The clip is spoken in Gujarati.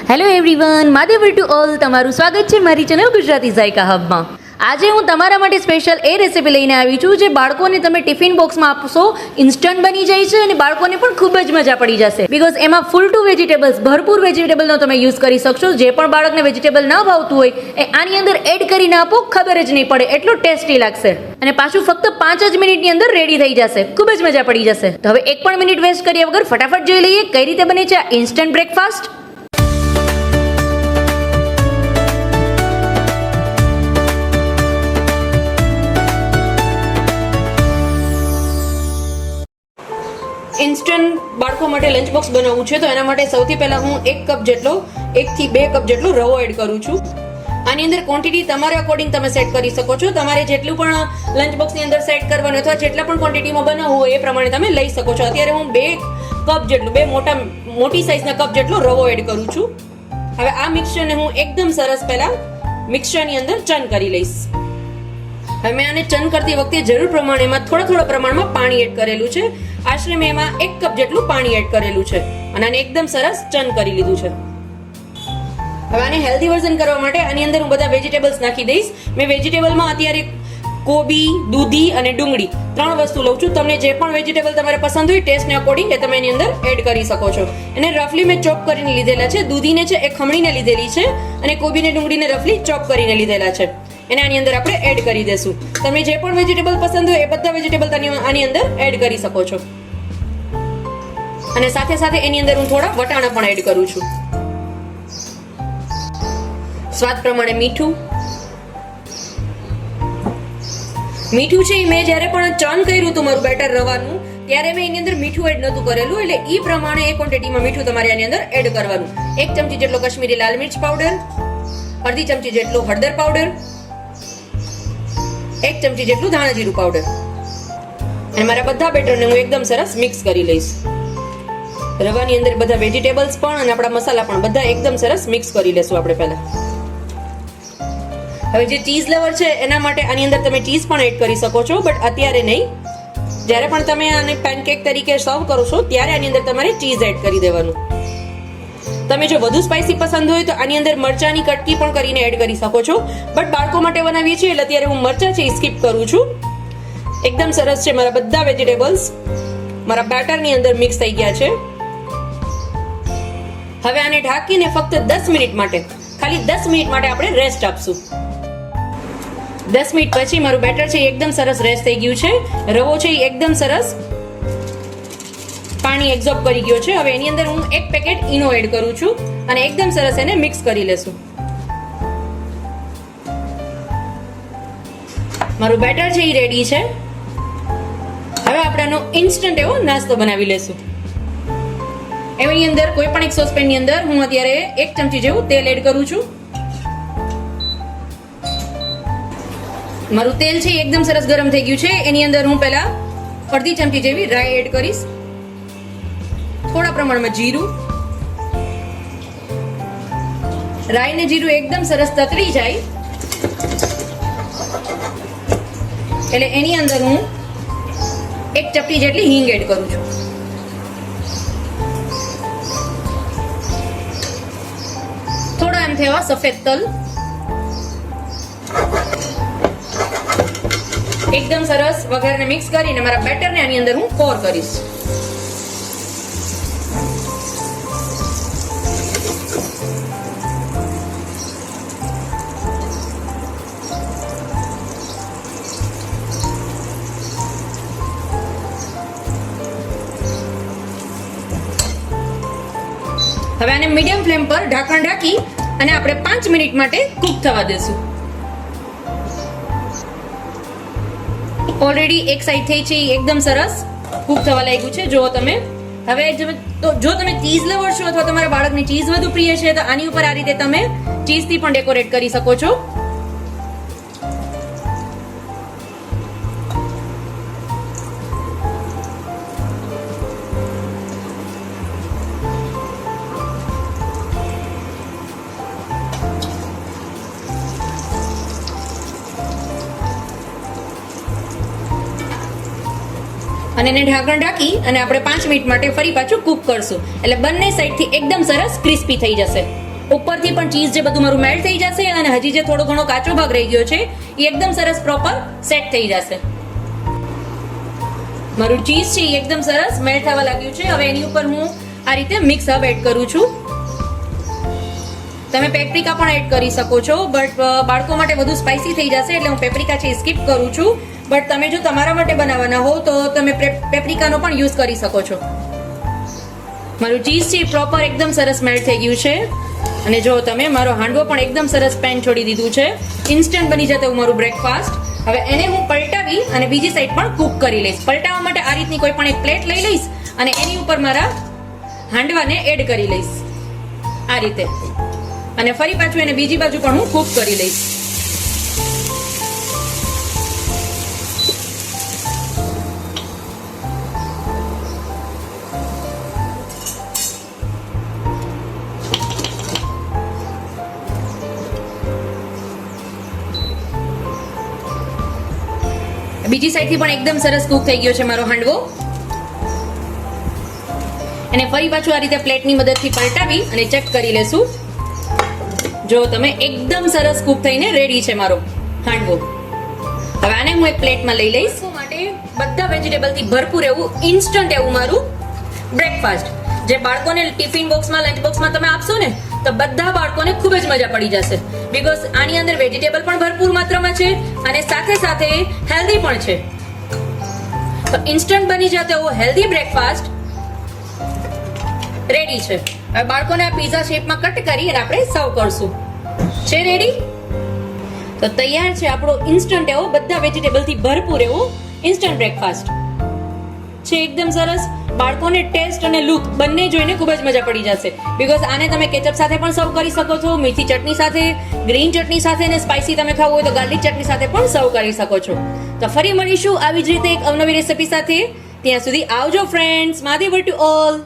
હેલો એવરીવન, માધેવર ટુ ઓલ તમારું સ્વાગત છે મારી ચેનલ ગુજરાતી ઝાયકા હબમાં. આજે હું તમારા માટે સ્પેશિયલ એ રેસીપી લઈને આવી છું જે બાળકોને તમે ટિફિન બોક્સમાં આપશો, ઇન્સ્ટન્ટ બની જાય છે અને બાળકોને પણ ખૂબ જ મજા પડી જશે. બિકોઝ એમાં ફૂલ ટુ વેજીટેબલ્સ, ભરપૂર વેજીટેબલનો તમે યુઝ કરી શકશો. જે પણ બાળકને વેજીટેબલ ન ભાવતું હોય એ આની અંદર એડ કરીને આપો, ખબર જ નહીં પડે, એટલું ટેસ્ટી લાગશે. અને પાછું ફક્ત 5 જ મિનિટની અંદર રેડી થઈ જશે. ખૂબ જ મજા પડી જશે. તો હવે એક પણ મિનિટ વેસ્ટ કર્યા વગર ફટાફટ જોઈ લઈએ કઈ રીતે બને છે આ ઇન્સ્ટન્ટ બ્રેકફાસ્ટ. ઇન્સ્ટન્ટ બાળકો માટે લંચ બોક્સ બનાવવું છે તો એના માટે સૌથી પહેલા હું 1 કપ જેટલો 1 થી 2 કપ જેટલો રવો એડ કરું છું. આની અંદર ક્વોન્ટિટી તમારા અકોર્ડિંગ તમે સેટ કરી શકો છો. તમારે જેટલું પણ લંચ બોક્સની અંદર સેટ કરવાનું અથવા જેટલા પણ ક્વોન્ટિટીમાં બનાવવું હોય એ પ્રમાણે તમે લઈ શકો છો. અત્યારે હું 2 કપ જેટલું, 2 મોટી સાઇઝના કપ જેટલો રવો એડ કરું છું. હવે આ મિક્સચરને હું એકદમ સરસ પહેલા મિક્સચરની અંદર ચર્ન કરી લઈશ. હવે મેં આને ચર્ન કરતી વખતે જરૂર પ્રમાણે એમાં થોડા પ્રમાણમાં પાણી એડ કરેલું છે. આશરે મેં એમાં 1 કપ જેટલું પાણી એડ કરેલું છે અને આને એકદમ સરસ ચર્ન કરી લીધું છે. હવે આને હેલ્ધી વર્ઝન કરવા માટે આની અંદર હું બધા વેજીટેબલ્સ નાખી દઈશ. મેં વેજીટેબલમાં અત્યારે કોબી, દૂધી અને ડુંગળી 3 વસ્તુ લઉં છું. તમને જે પણ વેજીટેબલ તમારે પસંદ હોય ટેસ્ટને અકોર્ડિંગ એ તમે એની અંદર એડ કરી શકો છો. એને રફલી મેં ચોપ કરીને લીધેલા છે. દૂધીને છે એ ખમણીને લીધેલી છે અને કોબીને ડુંગળીને રફલી ચોપ કરીને લીધેલા છે. એને આની અંદર આપણે એડ કરી દેશું. તમે જે પણ વેજીટેબલ પસંદ હોય એ બધા વેજીટેબલ આની અંદર એડ કરી શકો છો. અને સાથે સાથે એની અંદર હું થોડા વટાણા પણ એડ કરું છું. સ્વાદ પ્રમાણે મીઠું છે મેં જ્યારે પણ ચર્ન કર્યું હતું મારું બેટર રવાનું ત્યારે મેં એની અંદર મીઠું એડ નહોતું કરેલું, એટલે એ પ્રમાણે એ ક્વોન્ટિટીમાં મીઠું તમારે આની અંદર એડ કરવાનું. 1 ચમચી જેટલો કશ્મીરી લાલ મિર્ચ પાવડર, અડધી ચમચી જેટલો હળદર પાવડર, 1 ચમચી જેટલું ધાણા જીરું પાવડર. અને મારા બધા બેટરને હું એકદમ સરસ મિક્સ કરી લઈશ. રવાની અંદર બધા વેજીટેબલ્સ પણ અને આપણા મસાલા પણ બધા એકદમ સરસ મિક્સ કરી લેશું આપણે પહેલા. હવે જે ચીઝ લવર છે એના માટે આની અંદર તમે ચીઝ પણ એડ કરી શકો છો, બટ અત્યારે નહીં. જ્યારે પણ તમે આને પેનકેક તરીકે સર્વ કરો છો ત્યારે આની અંદર તમારે ચીઝ એડ કરી દેવાનું. તમે જો વધુ સ્પાઇસી પસંદ હોય તો આની અંદર મરચાની કટકી પણ કરીને એડ કરી શકો છો, બટ બાળકો માટે બનાવીએ છીએ એટલે અત્યારે હું મરચા છે એ સ્કીપ કરું છું. એકદમ સરસ છે. મારા બધા વેજીટેબલ્સ મારા બેટરની અંદર મિક્સ થઈ ગયા છે. હવે આને ઢાંકીને ફક્ત 10 મિનિટ માટે, ખાલી 10 મિનિટ માટે આપણે રેસ્ટ આપશું. 10 મિનિટ પછી મારું બેટર છે એકદમ સરસ રેસ્ટ થઈ ગયું છે. રવો છે એ એકદમ સરસ પાણી એબ્ઝોર્બ કરી ગયો છે. હવે એની અંદર હું 1 પેકેટ ઈનો એડ કરું છું અને એકદમ સરસ એને મિક્સ કરી લેશું. મારું બેટર છે એ રેડી છે. હવે આપણે આનો ઇન્સ્ટન્ટ એવો નાસ્તો બનાવી લેશું. એની અંદર કોઈ પણ એક સોસપેનની અંદર હું અત્યારે 1 ચમચી જેવું તેલ એડ કરું છું. મારું તેલ છે એકદમ સરસ ગરમ થઈ ગયું છે. એની અંદર હું પહેલા અડધી ચમચી જેવી રાઈ એડ કરીશ, થોડા પ્રમાણમાં જીરું. રાઈ ને જીરું એકદમ સરસ તતડી જાય એટલે એની અંદર હું 1 ચપટી જેટલી હિંગ એડ કરું છું. થોડા એમ થયા સફેદ તલ. એકદમ સરસ વઘારને મિક્સ કરીને મારા બેટરને આની અંદર હું પોર કરીશ. હવે આને મીડિયમ ફ્લેમ પર ઢાંકણ ઢાંકી અને આપણે 5 મિનિટ માટે કૂક થવા દેશું. ઓલરેડી એક સાઈડ થઈ છે એકદમ સરસ કૂક થવા લાગ્યું છે. જો તમે હવે જો તમે ચીઝ લવર છો અથવા તમારા બાળકની ચીઝ વધુ પ્રિય છે તો આની ઉપર આ રીતે તમે ચીઝથી પણ ડેકોરેટ કરી શકો છો. અને એને ઢાંકણ ઢાંકી અને આપણે 5 મિનિટ માટે ફરી પાછું કૂક કરશું એટલે બંને સાઈડથી એકદમ સરસ ક્રિસ્પી થઈ જશે. ઉપરથી પણ ચીઝ જે બધું મારું મેલ્ટ થઈ જશે અને હજી જે થોડો ઘણો કાચો ભાગ રહી ગયો છે એ એકદમ સરસ પ્રોપર સેટ થઈ જશે. મારું ચીઝ છે એ એકદમ સરસ મેલ્ટ થવા લાગ્યું છે. હવે એની ઉપર હું આ રીતે મિક્સ હબ એડ કરું છું. તમે પેપ્રિકા પણ એડ કરી શકો છો, બટ બાળકો માટે વધુ સ્પાઇસી થઈ જશે એટલે હું પેપ્રિકા છે સ્કીપ કરું છું. બટ તમે જો તમારા માટે બનાવવાના હો તો તમે પેપ્રિકાનો પણ યુઝ કરી શકો છો. મારું ચીઝ છે પ્રોપર એકદમ સરસ મેલ્ટ થઈ ગયું છે. અને જો તમે મારો હાંડવો પણ એકદમ સરસ પેન છોડી દીધું છે. ઇન્સ્ટન્ટ બની જતું મારું બ્રેકફાસ્ટ. હવે એને હું પલટાવી અને બીજી સાઈડ પણ કૂક કરી લઈશ. પલટાવવા માટે આ રીતની કોઈ પણ એક પ્લેટ લઈ લઈશ અને એની ઉપર મારા હાંડવાને એડ કરી લઈશ આ રીતે. અને ફરી પાછું એને બીજી બાજુ પણ હું કૂક કરી લઈશ. બીજી સાઈડથી પણ એકદમ સરસ કૂક થઈ ગયો છે મારો હાંડવો. અને ફરી પાછું આ રીતે પ્લેટની મદદથી પલટાવી અને ચેક કરી લેશું. જો તમે એકદમ સરસ કૂક થઈને રેડી છે મારો હાંડવો. હવે આને હું એક પ્લેટમાં લઈ લઈશ. માટે બધા વેજીટેબલથી ભરપૂર એવું ઇન્સ્ટન્ટ એવું મારું બ્રેકફાસ્ટ જે બાળકોને ટિફિન બોક્સમાં લંચ બોક્સમાં તમે આપશો ને તો બધા બાળકોને ખૂબ જ મજા પડી જશે. બીકોઝ આની અંદર વેજીટેબલ પણ ભરપૂર માત્રામાં છે અને સાથે સાથે હેલ્ધી પણ છે. તો ઇન્સ્ટન્ટ બની જતો એવો હેલ્ધી બ્રેકફાસ્ટ રેડી છે. હવે બાળકોને આ પીઝા શેપમાં કટ કરી અને આપણે સર્વ કરશું. છે રેડી? તો તૈયાર છે આપણો ઇન્સ્ટન્ટ એવો બધા વેજીટેબલથી ભરપૂર એવો ઇન્સ્ટન્ટ બ્રેકફાસ્ટ છે. એકદમ સરસ. બાળકોને ટેસ્ટ અને લુક બંને જોઈને ખૂબ જ મજા પડી જશે. બીકોઝ આને તમે કેચઅપ સાથે પણ સર્વ કરી શકો છો, મીઠી ચટણી સાથે, ગ્રીન ચટણી સાથે, અને સ્પાઇસી તમે ખાવું હોય તો ગાર્લિક ચટણી સાથે પણ સર્વ કરી શકો છો. તો ફરી મળીશું આવી જ રીતે એક અવનવી રેસિપી સાથે. ત્યાં સુધી આવજો ફ્રેન્ડ્સ. Mahadev to all.